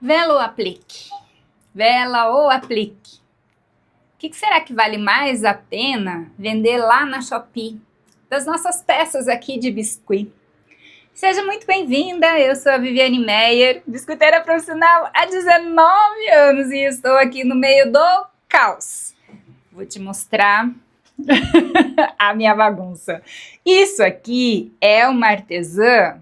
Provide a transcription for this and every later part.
Vela ou aplique? Vela ou aplique? O que será que vale mais a pena vender lá na Shopee? Das nossas peças aqui de biscuit. Seja muito bem-vinda, eu sou a Viviane Meyer, biscoiteira profissional há 19 anos e estou aqui no meio do caos. Vou te mostrar a minha bagunça. Isso aqui é uma artesã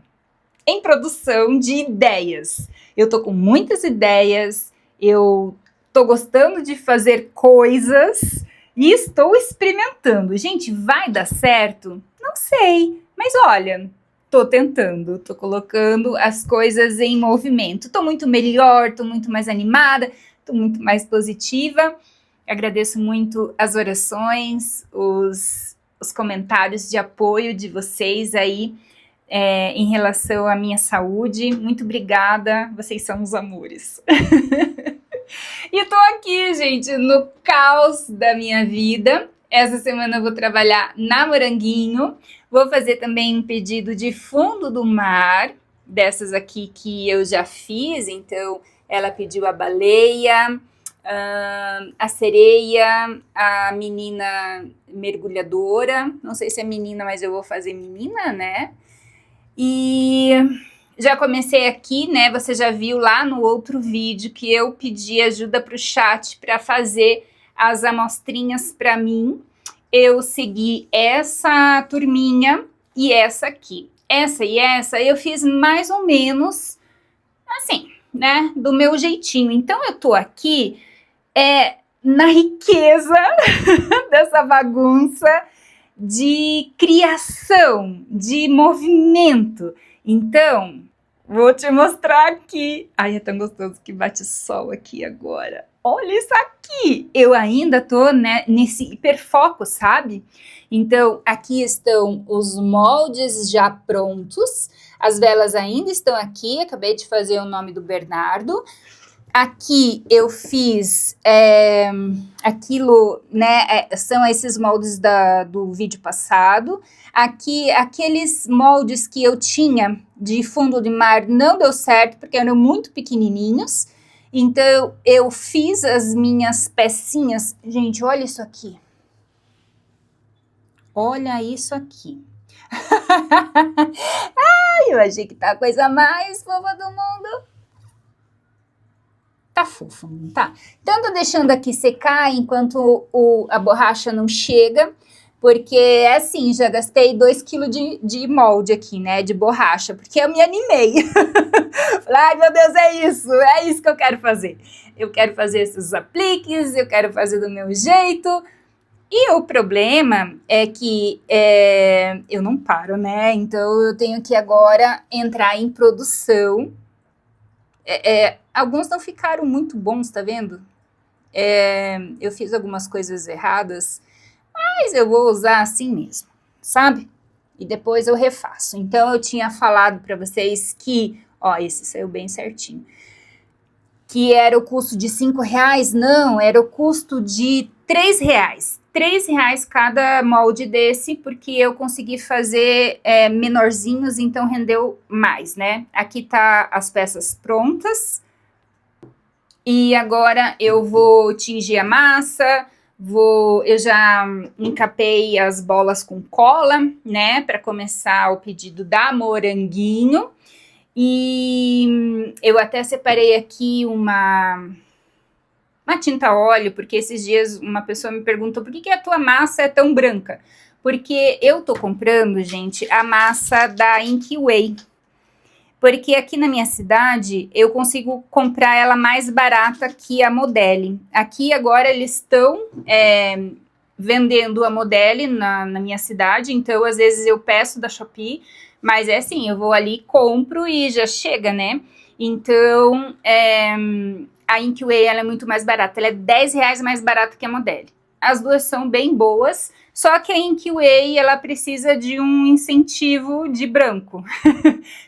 em produção de ideias. Eu tô com muitas ideias, eu tô gostando de fazer coisas e estou experimentando. Gente, vai dar certo? Não sei, mas olha, tô tentando, tô colocando as coisas em movimento. Tô muito melhor, tô muito mais animada, tô muito mais positiva. Agradeço muito as orações, os comentários de apoio de vocês aí em relação à minha saúde. Muito obrigada, vocês são os amores. E tô aqui, gente, no caos da minha vida. Essa semana eu vou trabalhar na Moranguinho. Vou fazer também um pedido de fundo do mar, dessas aqui que eu já fiz. Então, ela pediu a baleia, a sereia, a menina mergulhadora. Não sei se é menina, mas eu vou fazer menina, né? E já comecei aqui, né? Você já viu lá no outro vídeo que eu pedi ajuda para o chat para fazer as amostrinhas para mim. Eu segui essa turminha e essa aqui. Essa e essa eu fiz mais ou menos assim, né? Do meu jeitinho. Então eu tô aqui na riqueza dessa bagunça de criação, de movimento. Então, vou te mostrar aqui. Ai, é tão gostoso que bate sol aqui agora. Olha isso aqui! Eu ainda tô, né, nesse hiperfoco, sabe? Então, aqui estão os moldes já prontos. As velas ainda estão aqui. Acabei de fazer o nome do Bernardo. Aqui eu fiz aquilo, né? São esses moldes do vídeo passado. Aqui, aqueles moldes que eu tinha de fundo de mar não deu certo, porque eram muito pequenininhos. Então, eu fiz as minhas pecinhas. Gente, olha isso aqui. Olha isso aqui. Ai, eu achei que tá a coisa mais fofa do mundo. Tá fofo, não tá? Então, tô deixando aqui secar enquanto a borracha não chega, porque é assim, já gastei 2 kg de molde aqui, né, de borracha, porque eu me animei. Falei, ai, meu Deus, é isso que eu quero fazer. Eu quero fazer esses apliques, eu quero fazer do meu jeito. E o problema é que eu não paro, né? Então, eu tenho que agora entrar em produção. Alguns não ficaram muito bons, tá vendo? Eu fiz algumas coisas erradas, mas eu vou usar assim mesmo, sabe? E depois eu refaço. Então, eu tinha falado para vocês que, ó, esse saiu bem certinho, que era o custo de R$5, não, era o custo de R$3. R$3 cada molde desse, porque eu consegui fazer menorzinhos, então rendeu mais, né? Aqui tá as peças prontas. E agora eu vou tingir a massa, eu já encapei as bolas com cola, né, para começar o pedido da Moranguinho. E eu até separei aqui uma tinta óleo, porque esses dias uma pessoa me perguntou por que a tua massa é tão branca? Porque eu tô comprando, gente, a massa da Inkway. Porque aqui na minha cidade eu consigo comprar ela mais barata que a Modelle. Aqui agora eles estão vendendo a Modelle na minha cidade, então às vezes eu peço da Shopee, mas é assim, eu vou ali, compro e já chega, né? Então a Inkway ela é muito mais barata, ela é R$10 mais barata que a Modelle. As duas são bem boas, só que a Inkway ela precisa de um incentivo de branco.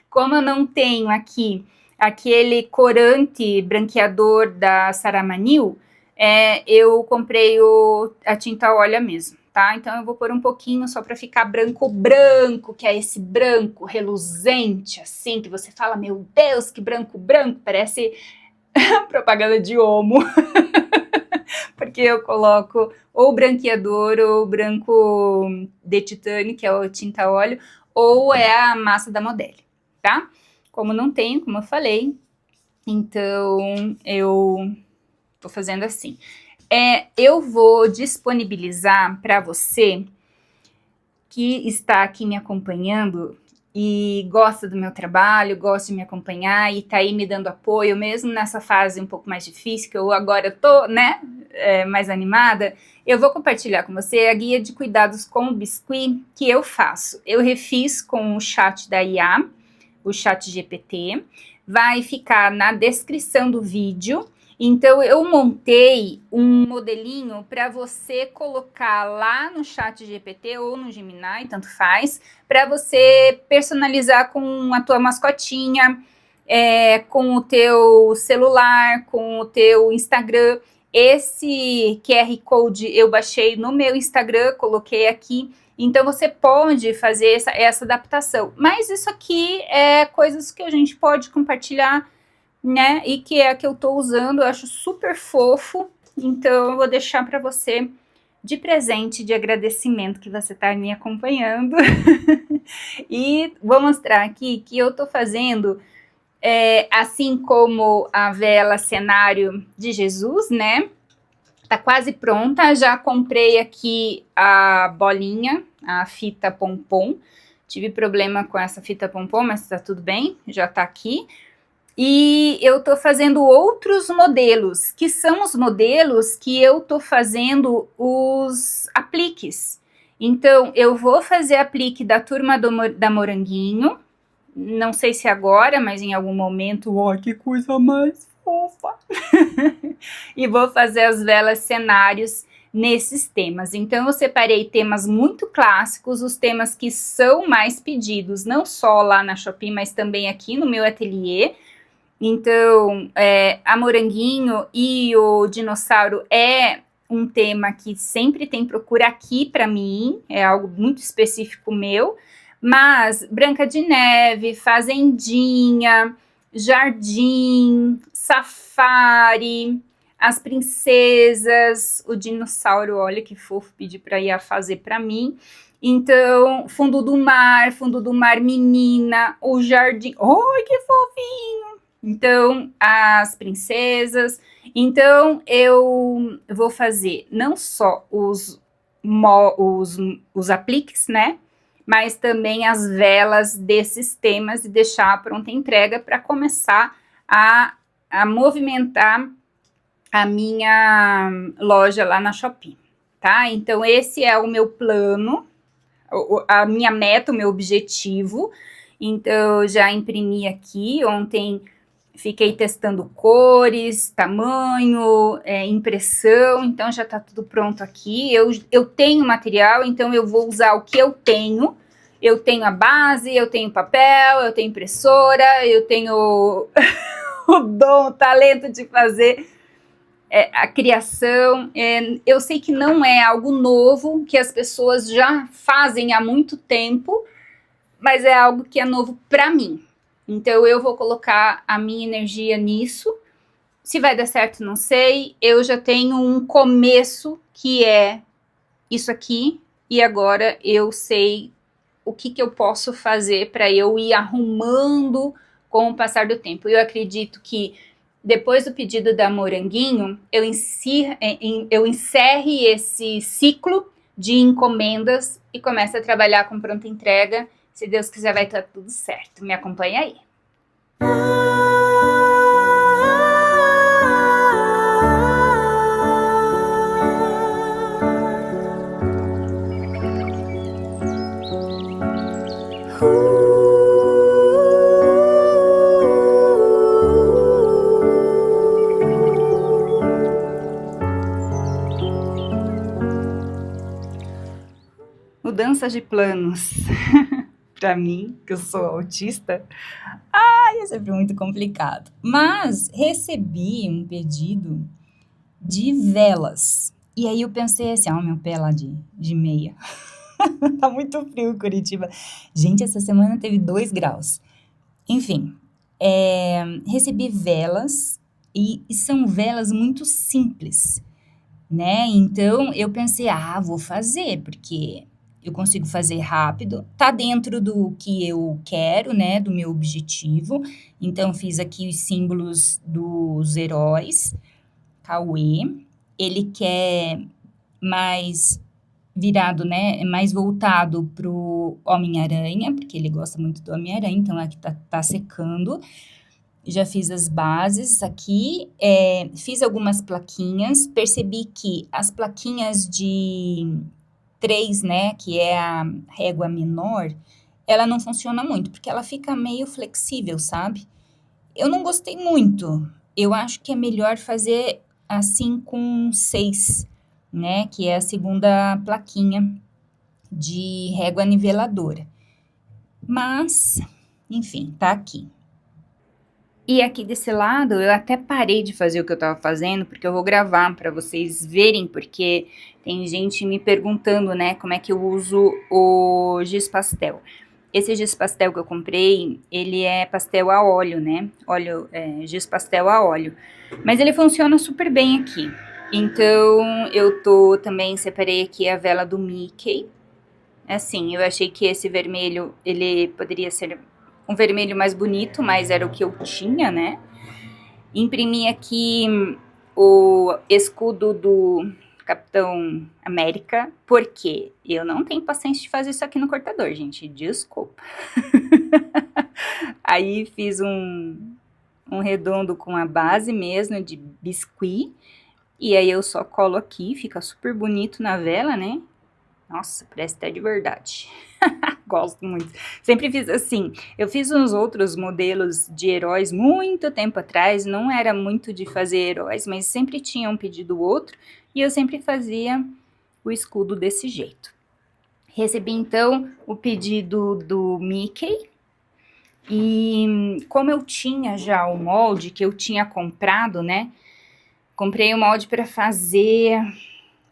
Como eu não tenho aqui aquele corante branqueador da Saramanil, eu comprei a tinta óleo mesmo, tá? Então eu vou pôr um pouquinho só para ficar branco, que é esse branco reluzente, assim, que você fala, meu Deus, que branco, parece propaganda de Omo, porque eu coloco ou branqueador ou branco de titânio, que é o tinta óleo, ou é a massa da Modelle, tá? Como não tenho, como eu falei, então eu tô fazendo assim. Eu vou disponibilizar para você que está aqui me acompanhando e gosta do meu trabalho, gosta de me acompanhar e tá aí me dando apoio, mesmo nessa fase um pouco mais difícil, que eu agora tô, né, mais animada, eu vou compartilhar com você a guia de cuidados com o biscuit que eu faço. Eu refiz com o chat da IA, o chat GPT, vai ficar na descrição do vídeo. Então, eu montei um modelinho para você colocar lá no chat GPT ou no Gemini, tanto faz, para você personalizar com a tua mascotinha, com o teu celular, com o teu Instagram. Esse QR Code eu baixei no meu Instagram, coloquei aqui. Então, você pode fazer essa adaptação. Mas isso aqui é coisas que a gente pode compartilhar, né? E que é a que eu tô usando, eu acho super fofo. Então, eu vou deixar para você de presente, de agradecimento que você tá me acompanhando. E vou mostrar aqui que eu tô fazendo, assim como a vela cenário de Jesus, né? Tá quase pronta, já comprei aqui a bolinha, a fita pompom. Tive problema com essa fita pompom, mas tá tudo bem, já tá aqui. E eu tô fazendo outros modelos, que são os modelos que eu tô fazendo os apliques. Então, eu vou fazer aplique da turma da Moranguinho, não sei se agora, mas em algum momento. Ó, que coisa mais fofa! E vou fazer as velas cenários nesses temas. Então, eu separei temas muito clássicos, os temas que são mais pedidos, não só lá na Shopee, mas também aqui no meu ateliê. Então, a Moranguinho e o Dinossauro é um tema que sempre tem procura aqui para mim, é algo muito específico meu, mas Branca de Neve, Fazendinha, Jardim, Safari, as princesas, o dinossauro, olha que fofo, pedi para ir fazer para mim. Então, Fundo do Mar Menina, o Jardim, oi que fofinho! Então, as princesas. Então, eu vou fazer não só os apliques, né? Mas também as velas desses temas e deixar a pronta entrega para começar a movimentar a minha loja lá na Shopee, tá? Então, esse é o meu plano, a minha meta, o meu objetivo. Então, eu já imprimi aqui, ontem fiquei testando cores, tamanho, impressão, então já tá tudo pronto aqui. Eu tenho material, então eu vou usar o que eu tenho. Eu tenho a base, eu tenho papel, eu tenho impressora, eu tenho o dom, o talento de fazer a criação. Eu sei que não é algo novo, que as pessoas já fazem há muito tempo, mas é algo que é novo para mim. Então, eu vou colocar a minha energia nisso. Se vai dar certo, não sei. Eu já tenho um começo que é isso aqui. E agora eu sei o que eu posso fazer para eu ir arrumando com o passar do tempo. Eu acredito que depois do pedido da Moranguinho, eu encerre esse ciclo de encomendas e comece a trabalhar com pronta entrega. Se Deus quiser, vai estar tudo certo. Me acompanha aí. Mudança de planos. Para mim, que eu sou autista, é sempre muito complicado. Mas recebi um pedido de velas. E aí eu pensei assim, meu pé lá de meia. Tá muito frio em Curitiba. Gente, essa semana teve 2 graus. Enfim, recebi velas e são velas muito simples, né? Então eu pensei, vou fazer, porque eu consigo fazer rápido, tá dentro do que eu quero, né? Do meu objetivo. Então fiz aqui os símbolos dos heróis, Cauê. Ele quer mais virado, né? Mais voltado pro Homem-Aranha, porque ele gosta muito do Homem-Aranha, então aqui tá secando. Já fiz as bases aqui, fiz algumas plaquinhas, percebi que as plaquinhas de 3, né, que é a régua menor, ela não funciona muito, porque ela fica meio flexível, sabe? Eu não gostei muito, eu acho que é melhor fazer assim com 6, né, que é a segunda plaquinha de régua niveladora. Mas, enfim, tá aqui. E aqui desse lado, eu até parei de fazer o que eu tava fazendo, porque eu vou gravar para vocês verem, porque tem gente me perguntando, né, como é que eu uso o giz pastel. Esse giz pastel que eu comprei, ele é pastel a óleo, né, giz pastel a óleo. Mas ele funciona super bem aqui. Então, também separei aqui a vela do Mickey. Assim, eu achei que esse vermelho, ele poderia ser um vermelho mais bonito, mas era o que eu tinha, né? Imprimi aqui o escudo do Capitão América, porque eu não tenho paciência de fazer isso aqui no cortador, gente, desculpa. Aí fiz um redondo com a base mesmo de biscuit, e aí eu só colo aqui, fica super bonito na vela, né? Nossa, parece até de verdade. Gosto muito. Sempre fiz assim. Eu fiz uns outros modelos de heróis muito tempo atrás. Não era muito de fazer heróis, mas sempre tinha um pedido outro. E eu sempre fazia o escudo desse jeito. Recebi então o pedido do Mickey. E como eu tinha já o molde que eu tinha comprado, né? Comprei o molde para fazer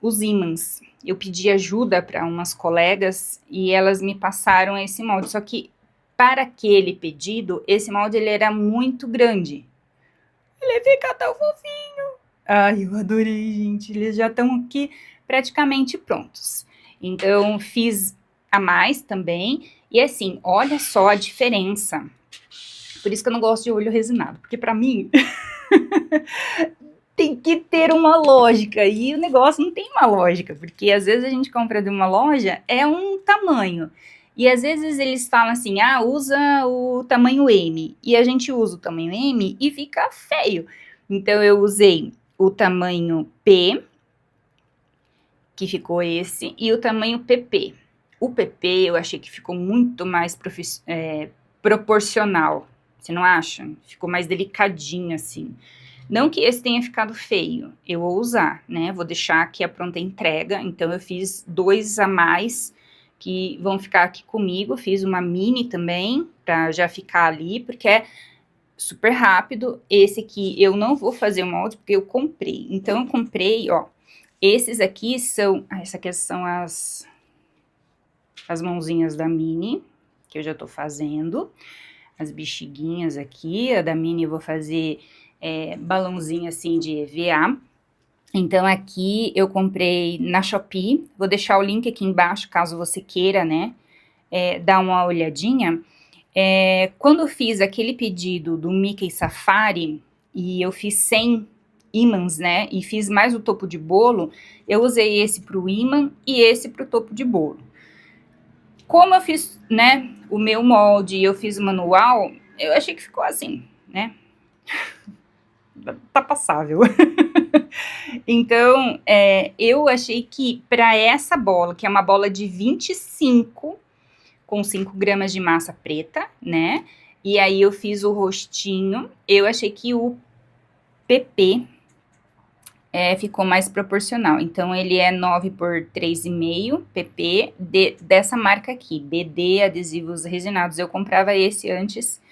os ímãs. Eu pedi ajuda para umas colegas e elas me passaram esse molde. Só que para aquele pedido, esse molde ele era muito grande. Ele fica tão fofinho. Ai, eu adorei, gente. Eles já estão aqui praticamente prontos. Então, fiz a mais também. E assim, olha só a diferença. Por isso que eu não gosto de olho resinado. Porque para mim... tem que ter uma lógica, e o negócio não tem uma lógica, porque às vezes a gente compra de uma loja, é um tamanho, e às vezes eles falam assim, usa o tamanho M, e a gente usa o tamanho M e fica feio. Então eu usei o tamanho P, que ficou esse, e o tamanho PP. O PP eu achei que ficou muito mais proporcional, você não acha? Ficou mais delicadinho assim. Não que esse tenha ficado feio, eu vou usar, né? Vou deixar aqui a pronta entrega, então eu fiz 2 a mais que vão ficar aqui comigo. Fiz uma mini também, pra já ficar ali, porque é super rápido. Esse aqui eu não vou fazer o molde, porque eu comprei. Então eu comprei, ó, esses aqui são, essa aqui são as mãozinhas da mini, que eu já tô fazendo. As bexiguinhas aqui, a da mini eu vou fazer... balãozinho assim de EVA. Então aqui eu comprei na Shopee, vou deixar o link aqui embaixo caso você queira, né, dar uma olhadinha. Quando eu fiz aquele pedido do Mickey Safari, e eu fiz 100 ímãs, né, e fiz mais o topo de bolo, eu usei esse pro ímã e esse pro topo de bolo. Como eu fiz, né, o meu molde e eu fiz o manual, eu achei que ficou assim, né, tá passável. Então, eu achei que para essa bola, que é uma bola de 25, com 5 gramas de massa preta, né? E aí eu fiz o rostinho, eu achei que o PP ficou mais proporcional. Então, ele é 9 por 3,5 PP dessa marca aqui, BD Adesivos Resinados. Eu comprava esse antes.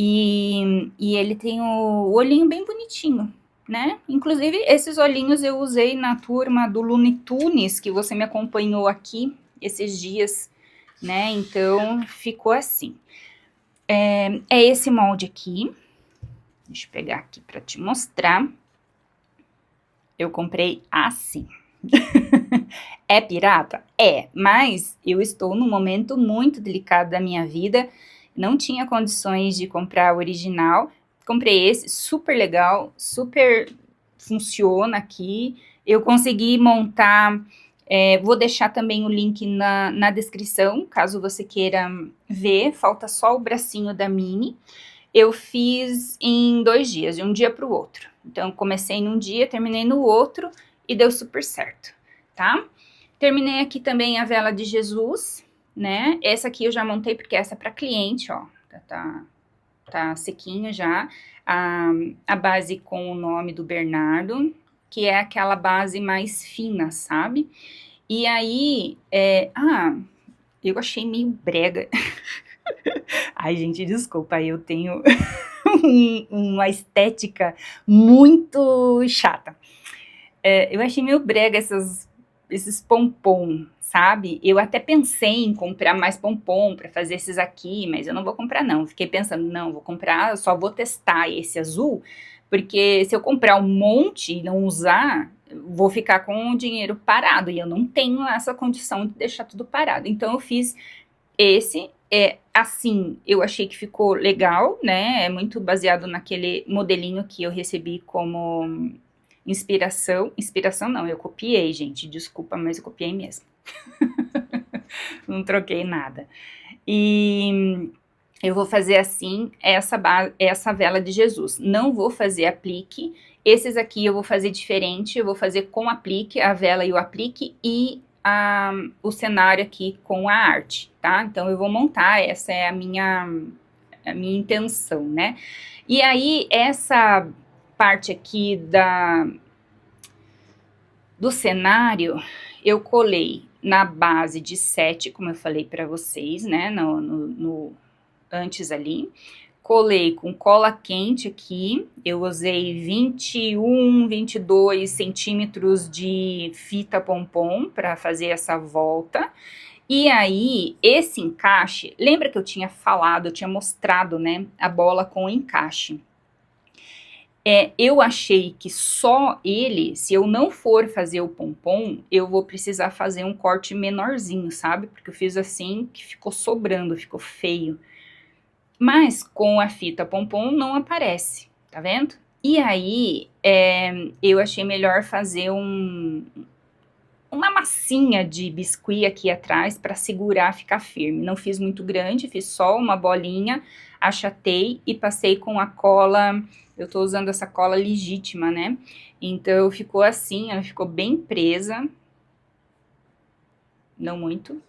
E ele tem o olhinho bem bonitinho, né? Inclusive, esses olhinhos eu usei na turma do Looney Tunes, que você me acompanhou aqui esses dias, né? Então, ficou assim. É esse molde aqui. Deixa eu pegar aqui para te mostrar. Eu comprei assim. É pirata? É, mas eu estou num momento muito delicado da minha vida, não tinha condições de comprar o original, comprei esse, super legal, super funciona aqui, eu consegui montar, vou deixar também o link na descrição, caso você queira ver, falta só o bracinho da Mini. Eu fiz em 2 dias, de um dia para o outro. Então, comecei num dia, terminei no outro e deu super certo, tá? Terminei aqui também a vela de Jesus, né? Essa aqui eu já montei porque essa é para cliente, ó. Tá sequinha já. A base com o nome do Bernardo, que é aquela base mais fina, sabe? E aí, eu achei meio brega. Ai, gente, desculpa, eu tenho uma estética muito chata. Eu achei meio brega esses pompom, sabe? Eu até pensei em comprar mais pompom para fazer esses aqui, mas eu não vou comprar não. Fiquei pensando, não, vou comprar, só vou testar esse azul, porque se eu comprar um monte e não usar, vou ficar com o dinheiro parado, e eu não tenho essa condição de deixar tudo parado. Então eu fiz esse, assim, eu achei que ficou legal, né? É muito baseado naquele modelinho que eu recebi como inspiração. Inspiração não, eu copiei, gente, desculpa, mas eu copiei mesmo. Não troquei nada. E eu vou fazer assim, essa vela de Jesus. Não vou fazer aplique. Esses aqui eu vou fazer diferente, eu vou fazer com aplique, a vela e o aplique, e o cenário aqui com a arte, tá? Então eu vou montar, essa é a minha intenção, né? E aí, essa parte aqui do cenário, eu colei na base de 7, como eu falei para vocês, né? Antes ali. Colei com cola quente aqui, eu usei 21, 22 centímetros de fita pompom para fazer essa volta. E aí, esse encaixe, lembra que eu tinha falado, eu tinha mostrado, né, a bola com encaixe. Eu achei que só ele, se eu não for fazer o pompom, eu vou precisar fazer um corte menorzinho, sabe? Porque eu fiz assim, que ficou sobrando, ficou feio. Mas com a fita pompom não aparece, tá vendo? E aí, eu achei melhor fazer uma massinha de biscuit aqui atrás para segurar, ficar firme. Não fiz muito grande, fiz só uma bolinha, achatei e passei com a cola. Eu tô usando essa cola legítima, né? Então ficou assim, ela ficou bem presa. Não muito,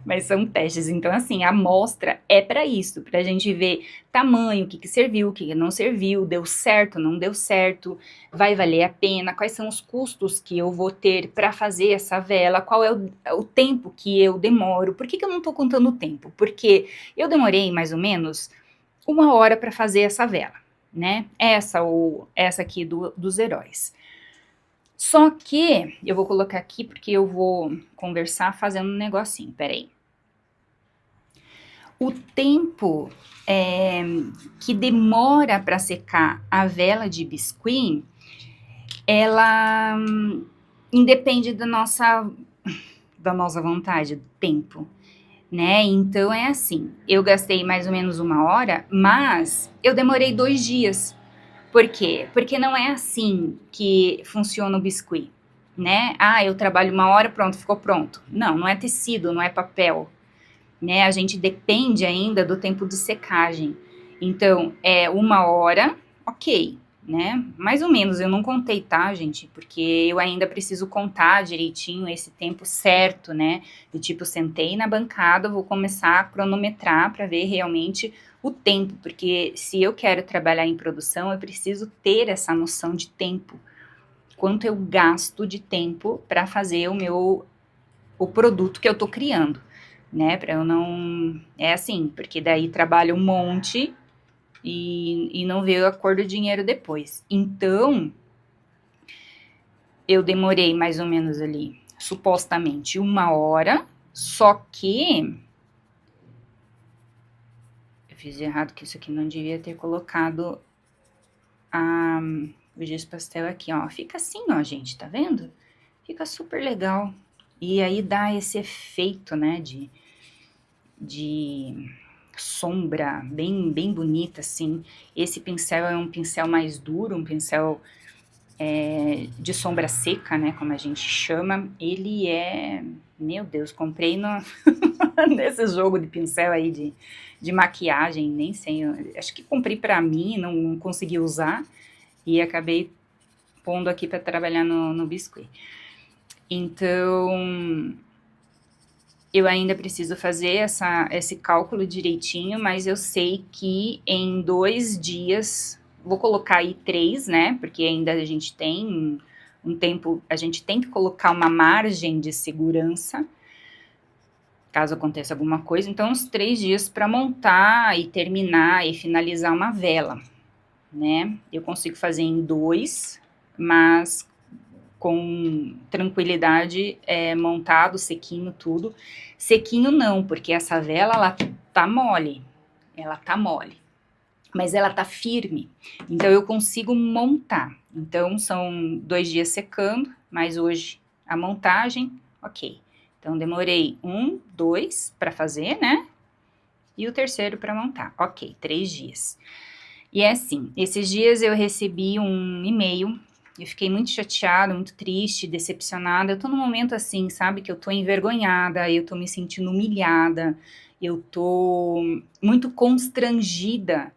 mas são testes. Então, assim, a amostra é para isso, para a gente ver tamanho, o que serviu, o que não serviu, deu certo, não deu certo, vai valer a pena, quais são os custos que eu vou ter para fazer essa vela, qual é o tempo que eu demoro. Por que eu não estou contando o tempo? Porque eu demorei mais ou menos 1 hora para fazer essa vela, né? Essa ou essa aqui dos heróis. Só que, eu vou colocar aqui porque eu vou conversar fazendo um negocinho, peraí. O tempo que demora para secar a vela de biscuit, ela independe da nossa vontade, do tempo, né? Então é assim, eu gastei mais ou menos 1 hora, mas eu demorei 2 dias. Por quê? Porque não é assim que funciona o biscuit, né? Eu trabalho 1 hora, pronto, ficou pronto. Não, não é tecido, não é papel, né? A gente depende ainda do tempo de secagem. Então, 1 hora, ok, né? Mais ou menos, eu não contei, tá, gente? Porque eu ainda preciso contar direitinho esse tempo certo, né? Do tipo, sentei na bancada, vou começar a cronometrar para ver realmente o tempo, porque se eu quero trabalhar em produção, eu preciso ter essa noção de tempo. Quanto eu gasto de tempo para fazer o produto que eu tô criando, né? Para eu não... É assim, porque daí trabalho um monte e não veio a cor do dinheiro depois. Então, eu demorei mais ou menos ali, supostamente 1 hora, só que... fiz de errado, que isso aqui não devia ter colocado o giz pastel aqui, ó. Fica assim, ó, gente, tá vendo? Fica super legal. E aí dá esse efeito, né, de sombra bem bonita, assim. Esse pincel é um pincel mais duro, um pincel de sombra seca, né, como a gente chama. Ele é... Meu Deus, comprei nesse jogo de pincel aí de maquiagem, nem sei, acho que comprei pra mim, não consegui usar, e acabei pondo aqui pra trabalhar no biscuit. Então, eu ainda preciso fazer esse cálculo direitinho, mas eu sei que em 2 dias, vou colocar aí 3, né, porque ainda a gente tem um tempo, a gente tem que colocar uma margem de segurança, caso aconteça alguma coisa, então uns 3 dias para montar e terminar e finalizar uma vela, né, eu consigo fazer em 2, mas com tranquilidade, montado, sequinho, tudo. Sequinho não, porque essa vela, ela tá mole, mas ela tá firme, então eu consigo montar. Então são 2 dias secando, mas hoje a montagem, ok. Então demorei 1, 2 para fazer, né? E o terceiro para montar, ok, 3 dias. E é assim, esses dias eu recebi um e-mail. Eu fiquei muito chateada, muito triste, decepcionada. Eu tô num momento assim, sabe, que eu tô envergonhada, eu tô me sentindo humilhada, eu tô muito constrangida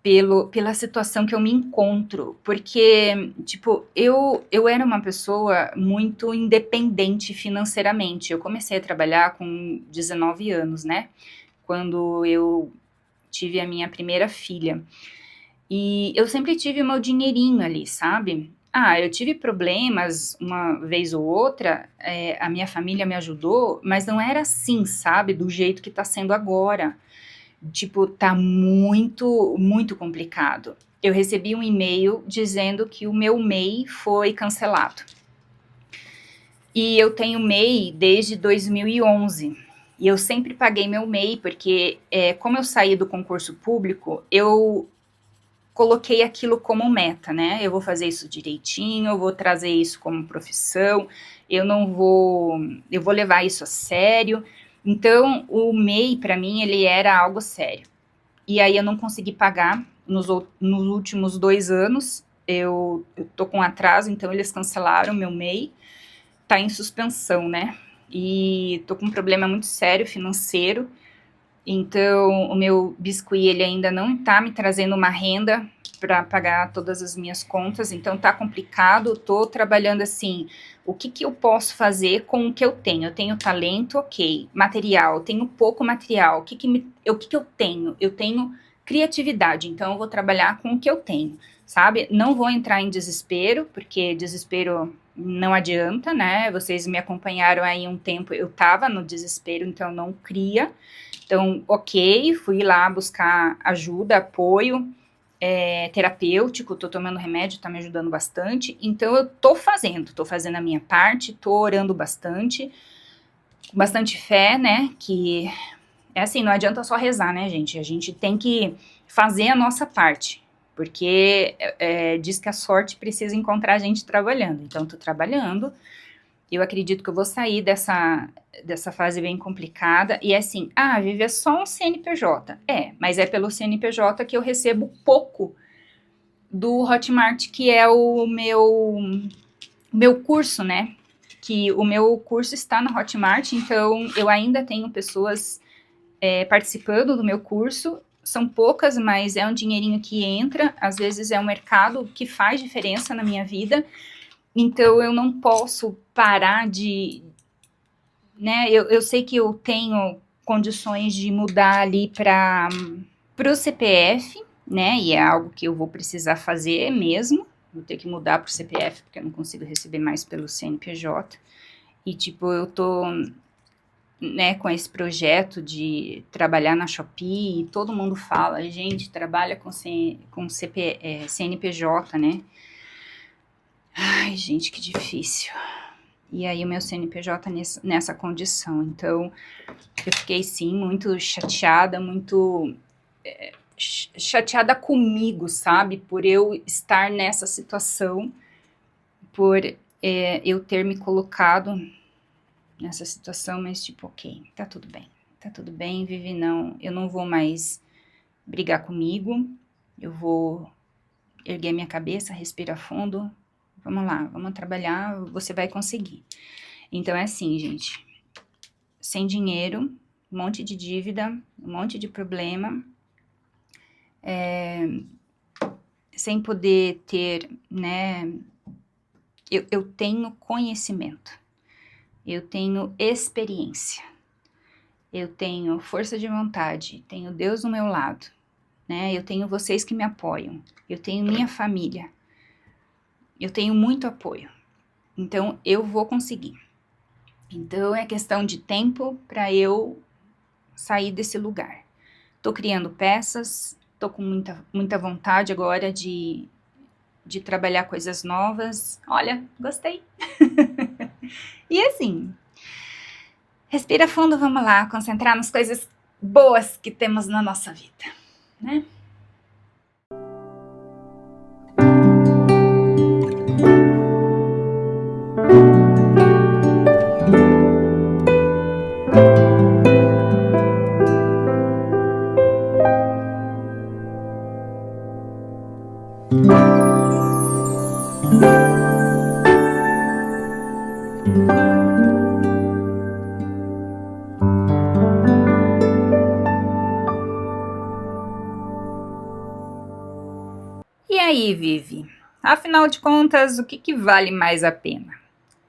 pela situação que eu me encontro, porque, tipo, eu era uma pessoa muito independente financeiramente. Eu comecei a trabalhar com 19 anos, né, quando eu tive a minha primeira filha. E eu sempre tive o meu dinheirinho ali, sabe? Ah, eu tive problemas uma vez ou outra, a minha família me ajudou, mas não era assim, sabe? Do jeito que tá sendo agora. Tipo, tá muito complicado. Eu recebi um e-mail dizendo que o meu MEI foi cancelado. E eu tenho MEI desde 2011. E eu sempre paguei meu MEI, porque como eu saí do concurso público, eu coloquei aquilo como meta, né? Eu vou fazer isso direitinho, eu vou trazer isso como profissão, eu vou levar isso a sério. Então, o MEI, para mim, ele era algo sério. E aí eu não consegui pagar nos últimos 2 anos, eu tô com atraso, então eles cancelaram meu MEI, tá em suspensão, né? E tô com um problema muito sério financeiro, então o meu biscuit, ele ainda não tá me trazendo uma renda para pagar todas as minhas contas, então tá complicado. Tô trabalhando assim, o que eu posso fazer com o que eu tenho? Eu tenho talento, ok. Material, tenho pouco material. O que eu tenho? Eu tenho criatividade, então eu vou trabalhar com o que eu tenho, sabe? Não vou entrar em desespero, porque desespero não adianta, né? Vocês me acompanharam aí um tempo, eu tava no desespero, então não cria. Então, ok, fui lá buscar ajuda, apoio terapêutico, tô tomando remédio, tá me ajudando bastante. Então, eu tô fazendo a minha parte, tô orando bastante, com bastante fé, né? Que é assim, não adianta só rezar, né, gente? A gente tem que fazer a nossa parte, porque diz que a sorte precisa encontrar a gente trabalhando. Então, tô trabalhando. Eu acredito que eu vou sair dessa fase bem complicada. E é assim, viver só um CNPJ. Mas é pelo CNPJ que eu recebo pouco do Hotmart, que é o meu curso, né? Que o meu curso está na Hotmart, então eu ainda tenho pessoas participando do meu curso. São poucas, mas é um dinheirinho que entra. Às vezes é um mercado que faz diferença na minha vida. Então, eu não posso parar né, eu sei que eu tenho condições de mudar ali para o CPF, né, e é algo que eu vou precisar fazer mesmo, vou ter que mudar para o CPF, porque eu não consigo receber mais pelo CNPJ, e tipo, eu tô, né, com esse projeto de trabalhar na Shopee, e todo mundo fala, gente, trabalha com CNPJ, né, ai, gente, que difícil. E aí o meu CNPJ nessa condição. Então, eu fiquei, sim, muito chateada, muito chateada comigo, sabe? Por eu estar nessa situação, por eu ter me colocado nessa situação, mas tipo, ok, tá tudo bem, Vivi, não, eu não vou mais brigar comigo, eu vou erguer minha cabeça, respirar fundo, vamos lá, vamos trabalhar, você vai conseguir. Então é assim, gente, sem dinheiro, um monte de dívida, um monte de problema, sem poder ter, né, eu tenho conhecimento, eu tenho experiência, eu tenho força de vontade, tenho Deus no meu lado, né, eu tenho vocês que me apoiam, eu tenho minha família, eu tenho muito apoio, então eu vou conseguir. Então é questão de tempo para eu sair desse lugar. Tô criando peças, tô com muita vontade agora de trabalhar coisas novas. Olha, gostei. E assim, respira fundo, vamos lá, concentrar nas coisas boas que temos na nossa vida, né? E aí, Vivi? Afinal de contas, o que vale mais a pena?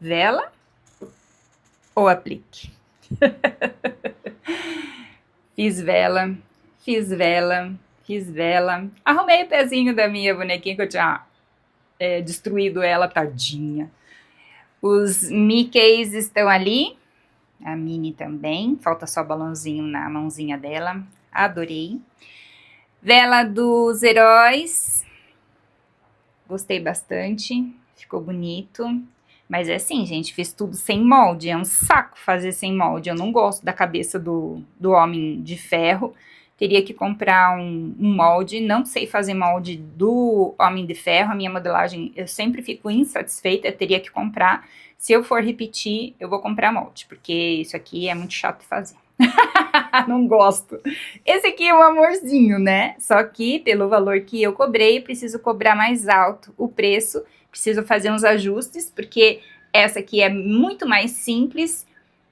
Vela ou aplique? Fiz vela, fiz vela, fiz vela. Arrumei o pezinho da minha bonequinha que eu tinha destruído ela, tadinha. Os Mickeys estão ali, a Minnie também, falta só balãozinho na mãozinha dela, adorei. Vela dos heróis, gostei bastante, ficou bonito. Mas é assim, gente, fiz tudo sem molde, é um saco fazer sem molde. Eu não gosto da cabeça do Homem de Ferro. Teria que comprar um molde, não sei fazer molde do Homem de Ferro, a minha modelagem, eu sempre fico insatisfeita, eu teria que comprar. Se eu for repetir, eu vou comprar molde, porque isso aqui é muito chato de fazer. Não gosto. Esse aqui é um amorzinho, né? Só que pelo valor que eu cobrei, preciso cobrar mais alto o preço, preciso fazer uns ajustes, porque essa aqui é muito mais simples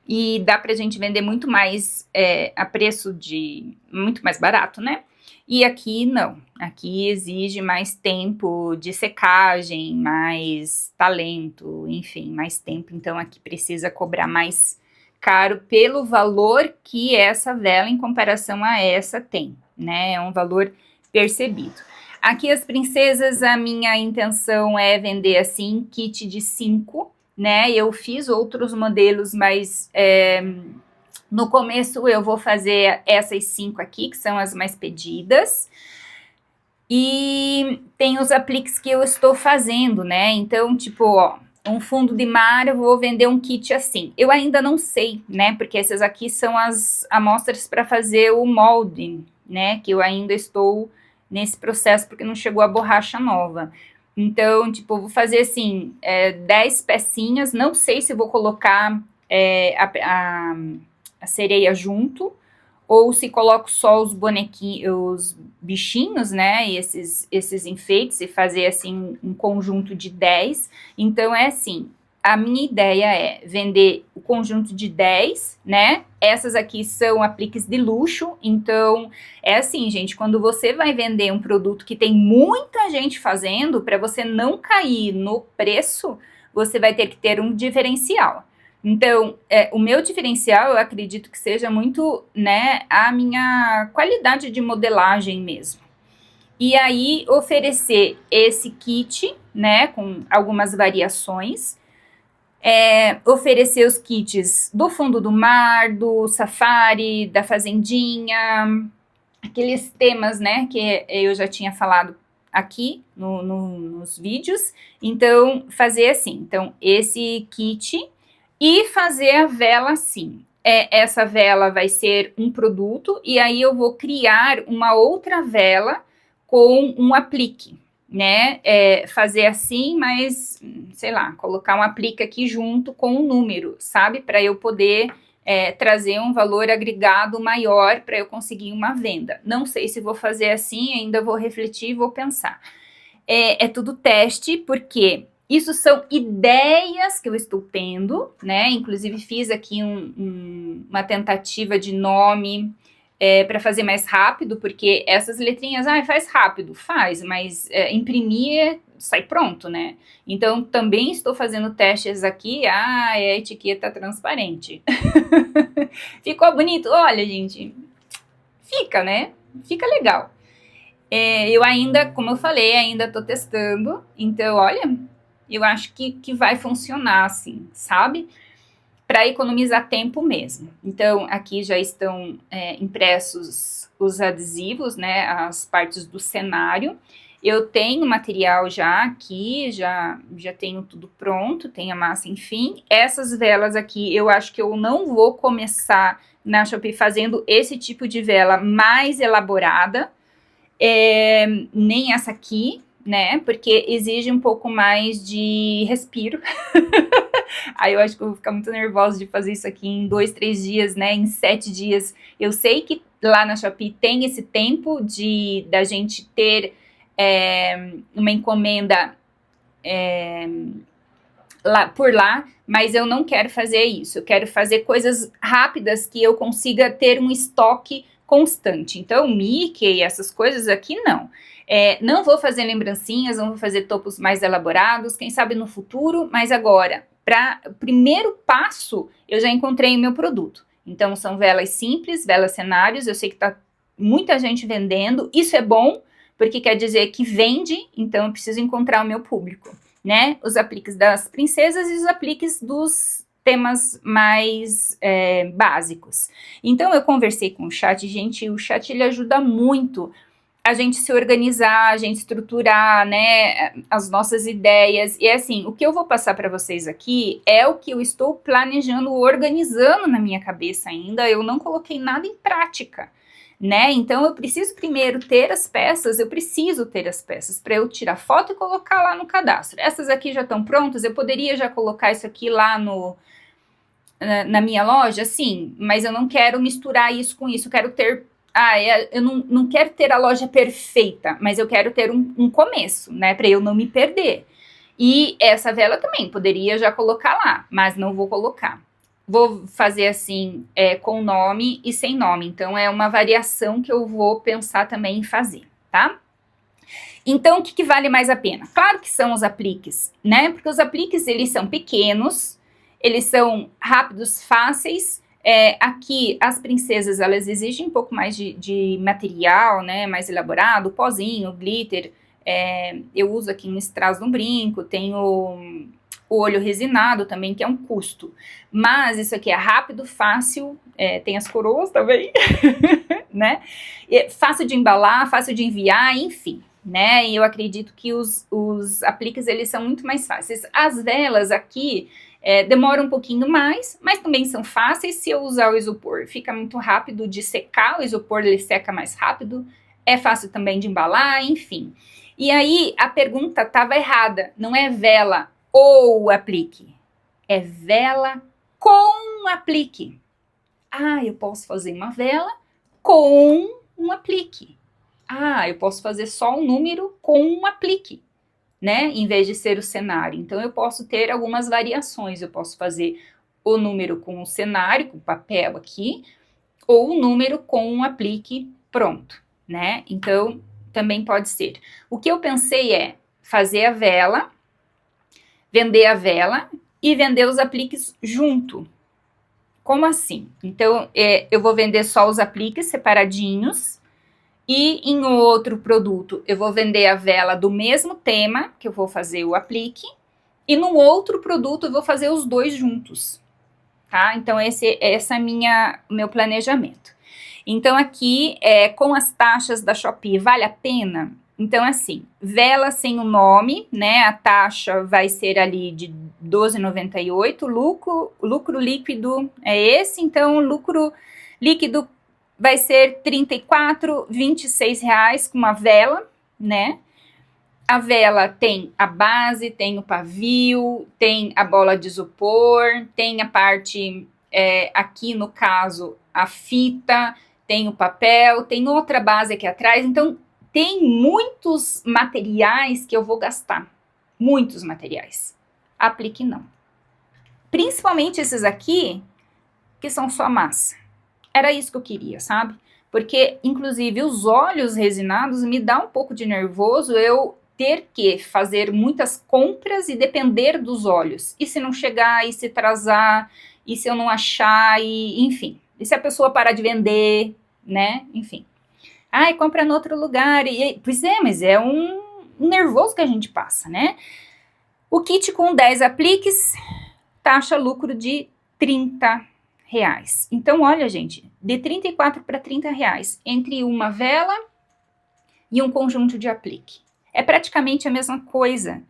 e dá pra gente vender muito mais a preço de muito mais barato, né? E aqui não, aqui exige mais tempo de secagem, mais talento, enfim, mais tempo, então aqui precisa cobrar mais caro pelo valor que essa vela em comparação a essa tem, né? É um valor percebido. Aqui as princesas, a minha intenção é vender assim, kit de 5, né? Eu fiz outros modelos, mas no começo eu vou fazer essas 5 aqui, que são as mais pedidas. E tem os apliques que eu estou fazendo, né? Então, tipo, ó, um fundo de mar, eu vou vender um kit assim. Eu ainda não sei, né? Porque essas aqui são as amostras para fazer o molding, né? Que eu ainda estou nesse processo porque não chegou a borracha nova. Então, tipo, eu vou fazer assim, 10 pecinhas, não sei se vou colocar a sereia junto, ou se coloco só os bonequinhos, os bichinhos, né, e esses enfeites, e fazer assim um conjunto de 10. Então é assim, a minha ideia é vender o conjunto de 10, né? Essas aqui são apliques de luxo, então é assim, gente, quando você vai vender um produto que tem muita gente fazendo, para você não cair no preço, você vai ter que ter um diferencial. Então, o meu diferencial, eu acredito que seja muito, né, a minha qualidade de modelagem mesmo. E aí, oferecer esse kit, né, com algumas variações, oferecer os kits do fundo do mar, do safari, da fazendinha, aqueles temas, né, que eu já tinha falado aqui nos vídeos. Então, fazer assim, então, esse kit e fazer a vela assim. essa vela vai ser um produto, e aí eu vou criar uma outra vela com um aplique, né? Fazer assim, mas, sei lá, colocar um aplique aqui junto com o número, sabe? Para eu poder trazer um valor agregado maior para eu conseguir uma venda. Não sei se vou fazer assim, ainda vou refletir e vou pensar. É tudo teste, porque isso são ideias que eu estou tendo, né? Inclusive fiz aqui uma tentativa de nome para fazer mais rápido, porque essas letrinhas, faz rápido, faz, mas imprimir sai pronto, né? Então também estou fazendo testes aqui, a etiqueta transparente. Ficou bonito? Olha, gente, fica, né? Fica legal. Eu ainda, como eu falei, ainda tô testando, então, olha, eu acho que vai funcionar assim, sabe? Para economizar tempo mesmo. Então, aqui já estão impressos os adesivos, né, as partes do cenário. Eu tenho material já aqui, já tenho tudo pronto, tem a massa, enfim. Essas velas aqui, eu acho que eu não vou começar na Shopee fazendo esse tipo de vela mais elaborada, nem essa aqui, né? Porque exige um pouco mais de respiro. Aí eu acho que eu vou ficar muito nervosa de fazer isso aqui em 2, 3 dias, né? Em 7 dias. Eu sei que lá na Shopee tem esse tempo da gente ter uma encomenda por lá, mas eu não quero fazer isso. Eu quero fazer coisas rápidas que eu consiga ter um estoque constante. Então, Mickey e essas coisas aqui, não. Não vou fazer lembrancinhas, não vou fazer topos mais elaborados, quem sabe no futuro, mas agora, para o primeiro passo, eu já encontrei o meu produto. Então, são velas simples, velas cenários, eu sei que tá muita gente vendendo, isso é bom, porque quer dizer que vende, então eu preciso encontrar o meu público, né? Os apliques das princesas e os apliques dos temas mais básicos. Então, eu conversei com o chat, gente, e o chat ele ajuda muito a gente se organizar, a gente estruturar, né, as nossas ideias. E assim, o que eu vou passar para vocês aqui é o que eu estou planejando, organizando na minha cabeça ainda. Eu não coloquei nada em prática, né? Então eu preciso primeiro ter as peças, para eu tirar foto e colocar lá no cadastro. Essas aqui já estão prontas, eu poderia já colocar isso aqui lá na minha loja, sim, mas eu não quero misturar isso com isso, eu quero ter eu não quero ter a loja perfeita, mas eu quero ter um começo, né, para eu não me perder. E essa vela também, poderia já colocar lá, mas não vou colocar. Vou fazer assim, com nome e sem nome, então é uma variação que eu vou pensar também em fazer, tá? Então, o que vale mais a pena? Claro que são os apliques, né, porque os apliques, eles são pequenos, eles são rápidos, fáceis. Aqui as princesas elas exigem um pouco mais de material, né, mais elaborado, pozinho, glitter. Eu uso aqui um strass no brinco, tenho o olho resinado também, que é um custo. Mas isso aqui é rápido, fácil, tem as coroas também, né? Fácil de embalar, fácil de enviar, enfim. Né? E eu acredito que os apliques eles são muito mais fáceis. As velas aqui demoram um pouquinho mais, mas também são fáceis se eu usar o isopor. Fica muito rápido de secar, o isopor ele seca mais rápido, é fácil também de embalar, enfim. E aí a pergunta estava errada, não é vela ou aplique, é vela com aplique. Eu posso fazer uma vela com um aplique. Eu posso fazer só um número com um aplique, né? Em vez de ser o cenário. Então, eu posso ter algumas variações. Eu posso fazer o número com o cenário, com o papel aqui, ou o número com um aplique pronto, né? Então, também pode ser. O que eu pensei é fazer a vela, vender a vela e vender os apliques junto. Como assim? Então, eu vou vender só os apliques separadinhos. E em outro produto, eu vou vender a vela do mesmo tema, que eu vou fazer o aplique. E no outro produto, eu vou fazer os dois juntos. Tá? Então, esse é meu planejamento. Então, aqui, com as taxas da Shopee, vale a pena? Então, assim, vela sem o nome, né? A taxa vai ser ali de 12,98, lucro líquido é esse, então o lucro líquido vai ser R$ 34,26 com uma vela, né? A vela tem a base, tem o pavio, tem a bola de isopor, tem a parte, aqui no caso, a fita, tem o papel, tem outra base aqui atrás, então tem muitos materiais que eu vou gastar, muitos materiais. Aplique não. Principalmente esses aqui, que são só massa. Era isso que eu queria, sabe? Porque, inclusive, os óleos resinados me dá um pouco de nervoso eu ter que fazer muitas compras e depender dos óleos. E se não chegar, e se atrasar, e se eu não achar, e enfim. E se a pessoa parar de vender, né? Enfim. Ai, compra no outro lugar. Pois é, mas é um nervoso que a gente passa, né? O kit com 10 apliques, taxa lucro de R$ 30. Então, olha, gente, de 34 para R$ 30 entre uma vela e um conjunto de aplique. É praticamente a mesma coisa.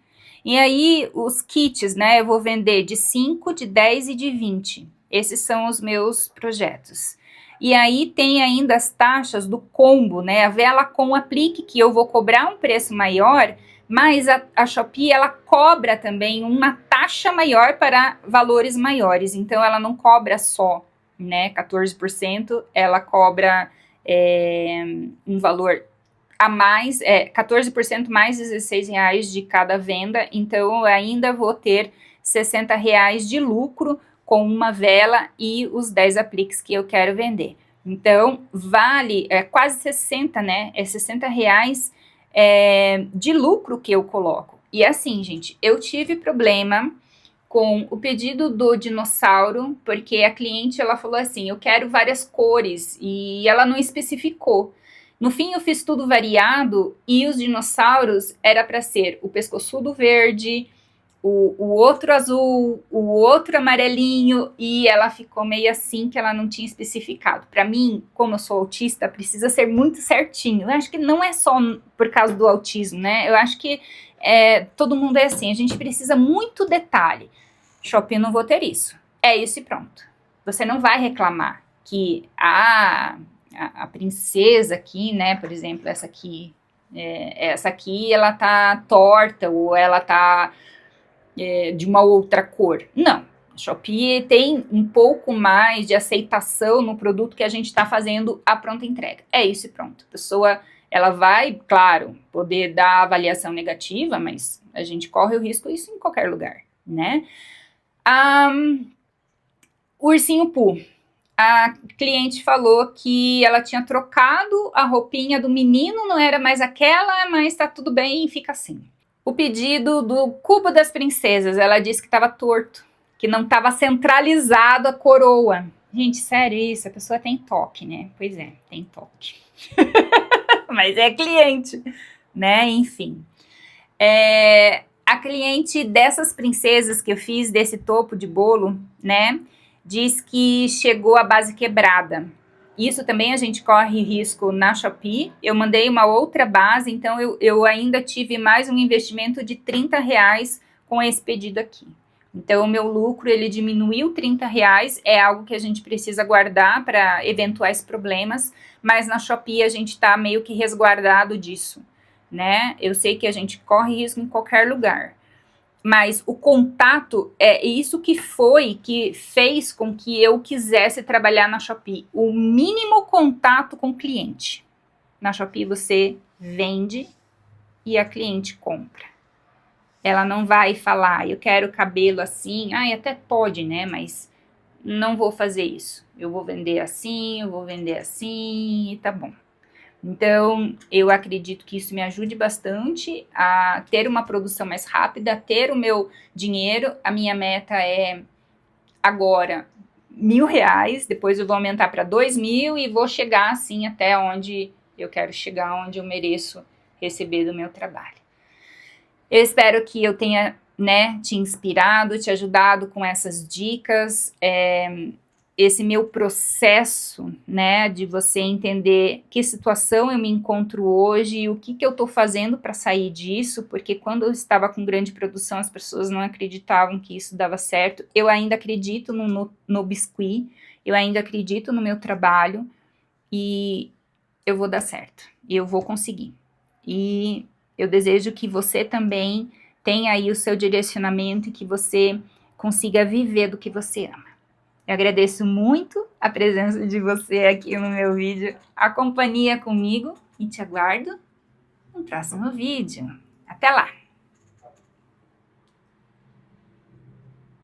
E aí, os kits, né, eu vou vender de 5, de 10 e de 20. Esses são os meus projetos. E aí tem ainda as taxas do combo, né, a vela com aplique, que eu vou cobrar um preço maior, mas a Shopee, ela cobra também uma taxa maior para valores maiores. Então, ela não cobra só, né, 14%, ela cobra um valor a mais, 14% mais R$16 de cada venda. Então, eu ainda vou ter R$60 de lucro com uma vela e os 10 apliques que eu quero vender. Então, vale, quase 60, né, R$60 de lucro que eu coloco. E assim, gente, eu tive problema com o pedido do dinossauro, porque a cliente, ela falou assim, eu quero várias cores, e ela não especificou. No fim, eu fiz tudo variado, e os dinossauros era para ser o pescoçudo verde, o outro azul, o outro amarelinho, e ela ficou meio assim, que ela não tinha especificado. Para mim, como eu sou autista, precisa ser muito certinho. Eu acho que não é só por causa do autismo, né? Eu acho que todo mundo é assim, a gente precisa muito detalhe. Shopee, não vou ter isso. É isso e pronto. Você não vai reclamar que a princesa aqui, né, por exemplo, essa aqui, ela tá torta, ou ela tá de uma outra cor. Não, a Shopee tem um pouco mais de aceitação no produto que a gente está fazendo a pronta entrega. É isso e pronto. A pessoa, ela vai, claro, poder dar avaliação negativa, mas a gente corre o risco isso em qualquer lugar, né? O ursinho Pooh. A cliente falou que ela tinha trocado a roupinha do menino, não era mais aquela, mas tá tudo bem, fica assim. O pedido do cubo das princesas, ela disse que estava torto, que não estava centralizado a coroa. Gente, sério isso, a pessoa tem toque, né? Pois é, tem toque. Mas é cliente, né? Enfim. A cliente dessas princesas que eu fiz, desse topo de bolo, né? Diz que chegou a base quebrada. Isso também a gente corre risco na Shopee. Eu mandei uma outra base, então eu ainda tive mais um investimento de R$30 com esse pedido aqui. Então, o meu lucro, ele diminuiu R$30, é algo que a gente precisa guardar para eventuais problemas, mas na Shopee a gente está meio que resguardado disso, né? Eu sei que a gente corre risco em qualquer lugar. Mas o contato é isso que fez com que eu quisesse trabalhar na Shopee. O mínimo contato com o cliente. Na Shopee você vende e a cliente compra. Ela não vai falar, eu quero cabelo assim. Até pode, né? Mas não vou fazer isso. Eu vou vender assim, eu vou vender assim e tá bom. Então, eu acredito que isso me ajude bastante a ter uma produção mais rápida, a ter o meu dinheiro. A minha meta é agora R$1.000, depois eu vou aumentar para 2.000 e vou chegar assim até onde eu quero chegar, onde eu mereço receber do meu trabalho. Eu espero que eu tenha, né, te inspirado, te ajudado com essas dicas. esse meu processo, né, de você entender que situação eu me encontro hoje e o que eu estou fazendo para sair disso, porque quando eu estava com grande produção as pessoas não acreditavam que isso dava certo. Eu ainda acredito no Biscuit, eu ainda acredito no meu trabalho e eu vou dar certo, eu vou conseguir. E eu desejo que você também tenha aí o seu direcionamento e que você consiga viver do que você ama. Eu agradeço muito a presença de você aqui no meu vídeo, a companhia comigo e te aguardo no próximo vídeo. Até lá!